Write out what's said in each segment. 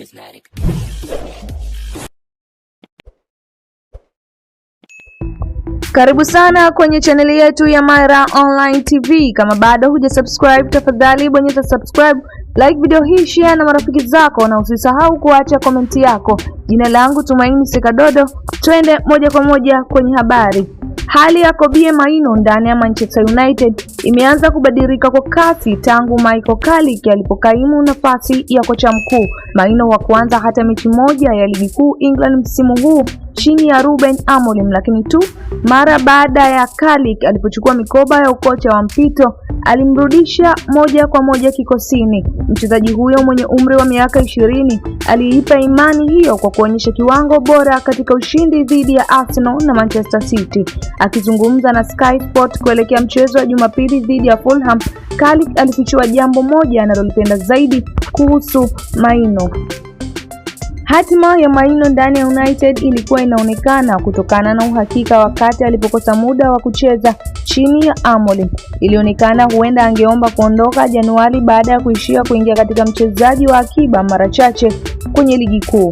charismatic. Karibu sana kwenye chaneli yetu ya Myra Online TV. Kama bado hujasubscribe, tafadhali bonyeza subscribe, like video hii, share na marafiki zako, na usisahau kuacha komenti yako. Jina langu Tumaini Sekadodo. Twende moja kwa moja kwenye habari. Hali ya Kobbie Mainoo ndani ya Manchester United imeanza kubadilika kwa kasi tangu Michael Carrick alipokaimu nafasi ya kocha mkuu. Mainoo wa kuanza hata mechi moja ya ligi kuu England msimu huu chini ya Ruben Amorim, lakini tu mara baada ya Carrick alipochukua mikoba ya ukocha wa mpito alimrudisha moja kwa moja kikosini. Mchezaji huyo mwenye umri wa miaka 20 aliipa imani hiyo kwa kuonyesha kiwango bora katika ushindi dhidi ya Arsenal na Manchester City. Akizungumza na Sky Sport kuelekea mchezo wa Jumapili dhidi ya Fulham, Carrick alifichua jambo moja analolipenda zaidi kuhusu Mainoo. Hatima ya Mainoo ndani ya United ilikuwa inaonekana kutokana na uhakika wakati alipokosa muda wa kucheza chini ya Amorim. Ilionekana huenda angeomba kuondoka Januari baada ya kuishia kuingia katika mchezaji wa akiba mara chache kwenye ligi kuu.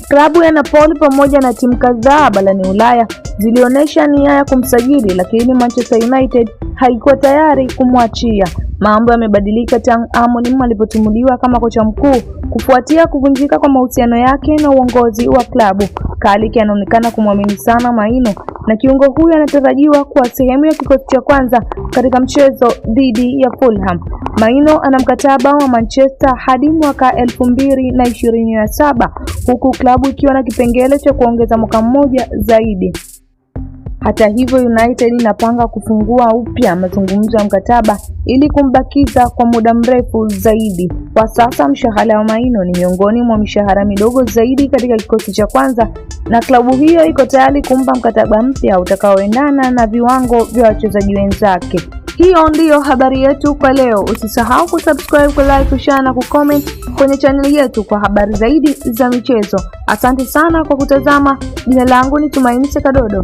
Klabu ya Napoli pamoja na timu kadhaa barani Ulaya zilionyesha nia ya kumsajili, lakini Manchester United haikuwa tayari kumwachia. Mambo yamebadilika tangu Amorim alipotumuliwa kama kocha mkuu kufuatia kuvunjika kwa mahusiano yake na uongozi wa klabu. Carrick anaonekana kumwamini sana Mainoo na kiungo huyu anatarajiwa kuwa sehemu ya kikosi cha kwanza katika mchezo dhidi ya Fulham. Mainoo ana mkataba wa Manchester hadi mwaka 2027 huku klabu ikiwa na kipengele cha kuongeza mwaka mmoja zaidi. Hata hivyo, United inapanga kufungua upya mazungumzo ya mkataba ili kumbakiza kwa muda mrefu zaidi. Kwa sasa mshahara wa Mainoo ni miongoni mwa mishahara midogo zaidi katika kikosi cha kwanza, na klabu hiyo iko tayari kumpa mkataba mpya utakaoendana na viwango vya wachezaji wenzake. Hiyo ndiyo habari yetu kwa leo. Usisahau kusubscribe, kulike, kushare na kucomment kwenye chaneli yetu kwa habari zaidi za michezo. Asante sana kwa kutazama. Jina langu ni Tumaini Sekadodo.